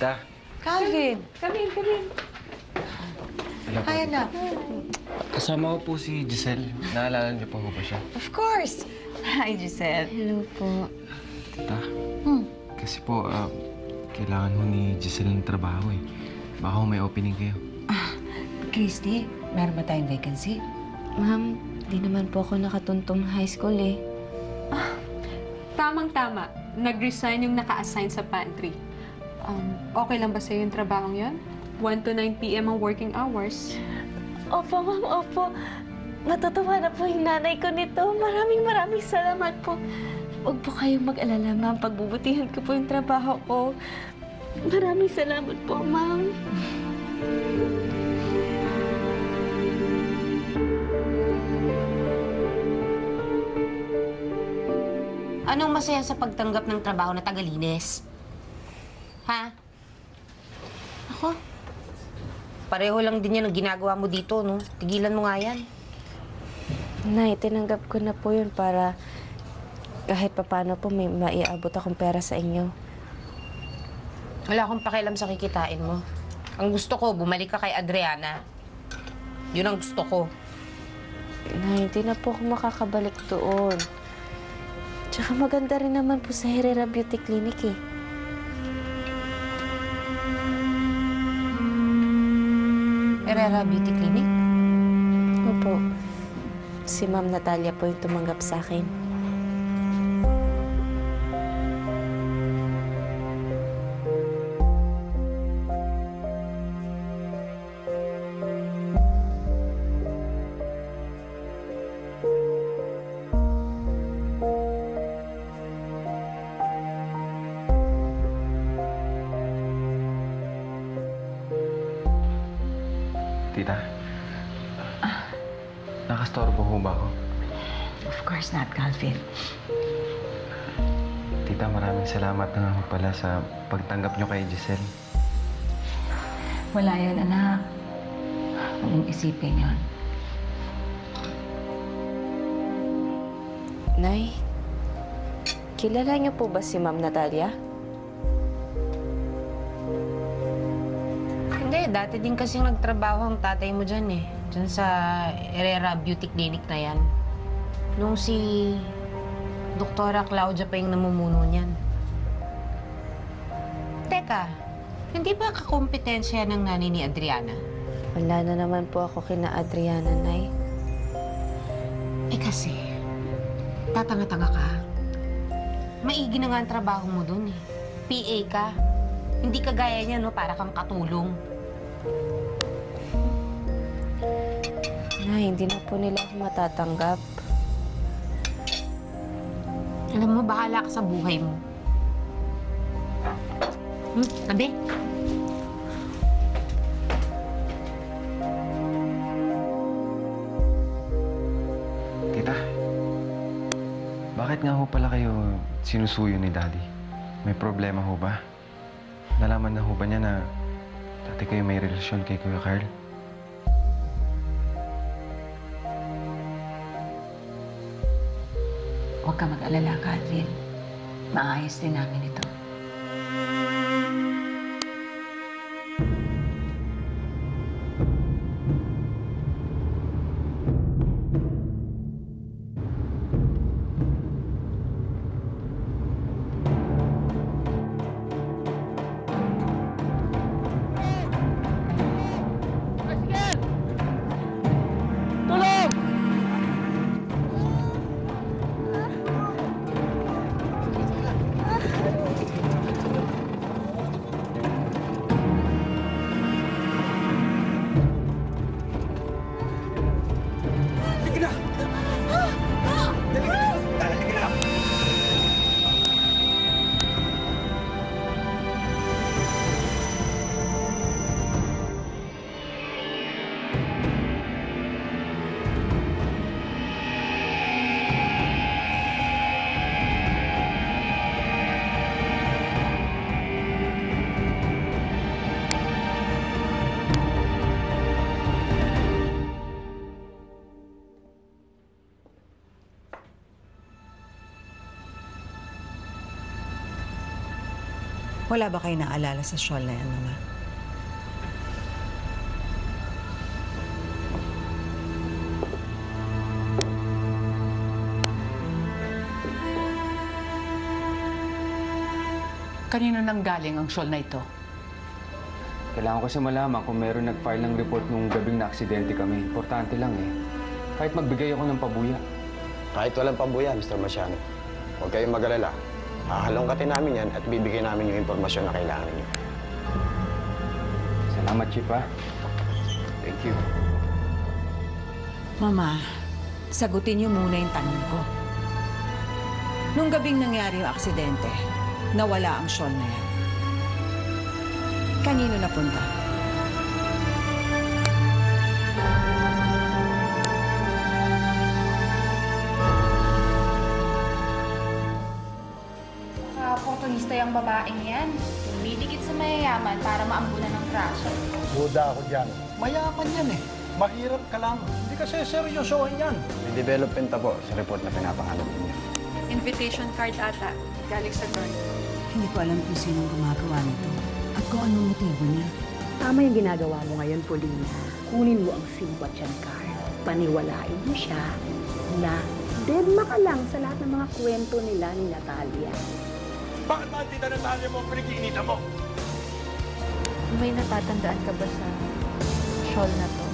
Tita. Calvin! Come in. Hello po, Hi, tita. anak. Kasama ko po si Giselle. Naalala niyo po ba siya? Of course! Hi, Giselle. Hello po. Tita, kasi po, kailangan ho ni Giselle ng trabaho eh. Baka ho may opening kayo. Christy, meron ba tayong vacancy? Ma'am, di naman po ako nakatuntong high school eh. Tamang-tama. Nag-resign yung naka-assign sa pantry. Okay lang ba sa'yo yung trabahong yon? 1 to 9 p.m. ang working hours. Opo, ma'am, opo. Matutuwa na po yung nanay ko nito. Maraming salamat po. Huwag po kayong mag-alala, ma'am. Pagbubutihan ko po yung trabaho ko. Maraming salamat po, ma'am. Anong masaya sa pagtanggap ng trabaho na tagalinis? Ha? Ako? Pareho lang din yan ang ginagawa mo dito, no? Tigilan mo nga yan. Nay, tinanggap ko na po yun para kahit papano po may maiabot akong pera sa inyo. Wala akong pakialam sa kikitain mo. Ang gusto ko, bumalik ka kay Adriana. Yun ang gusto ko. Nay, hindi na po ako makakabalik doon. Tsaka maganda rin naman po sa Herrera Beauty Clinic eh. Herrera Beauty Clinic? Opo. Si Ma'am Natalia po yung tumanggap sa akin. Tita, nakastorbo ho ba ako? Of course not, Calvin. Tita, maraming salamat na nga ho pala sa pagtanggap niyo kay Giselle. Wala yun, anak. Huwag mong isipin yun. Nay, kilala niyo po ba si Ma'am Natalia? Hindi, dati din kasing nagtrabaho ang tatay mo dyan eh. Dyan sa Herrera Beauty Clinic na yan. Nung si Doktora Claudia pa yung namumuno niyan. Teka, hindi ba kakompetensya ng nanay ni Adriana? Wala na naman po ako kina Adriana, Nay. Eh kasi, tatanga-tanga ka. Maigi na nga ang trabaho mo dun eh. PA ka. Hindi ka gaya niya, no? Para kang katulong. Nay, hindi na po nila ako matatanggap. Alam mo, bahala ka sa buhay mo. Tabi. Tita, bakit nga ho pala kayo sinusuyo ni Daddy? May problema ho ba? Nalaman na ho ba niya na dati kayo may relasyon kay Kuya Carl? Huwag ka mag-alala, Calvin. Maayos din namin ito. Wala ba kayo naalala sa shawl na yan, Mama? Kanino nang galing ang shawl na ito? Kailangan ko kasi malaman kung meron nag-file ng report nung gabing na aksidente kami. Importante lang eh. Kahit magbigay ako ng pabuya. Kahit walang pabuya, Mr. Marciano. Huwag kayong mag-alala. Hahalongkatin namin yan at bibigyan namin yung impormasyon na kailangan ninyo. Salamat, Chief, ha? Thank you. Mama, sagutin niyo muna yung tanong ko. Nung gabing nangyari yung aksidente, nawala ang shawl na yan. Kanino napunta? Oportunista yung babaeng yan. Dumidikit sa mayayaman para maambunan ng grasya. Duda ako dyan. Mayaman yan eh. Mahirap ka lang. Hindi kasi seryosohin yan. May development na po sa report na pinapangalan ninyo. Invitation card ata. Galing sa guard. Hindi ko alam kung sinong gumagawa nito at kung anong motibo niya. Tama yung ginagawa mo ngayon, Paulina. Kunin mo ang Simpatyan card. Paniwalain mo siya na dedma ka lang sa lahat ng mga kwento nila ni Natalia. Bakit ba tita Natalia mo ang pinag-iinitan mo? May natatandaan ka ba sa shawl na to?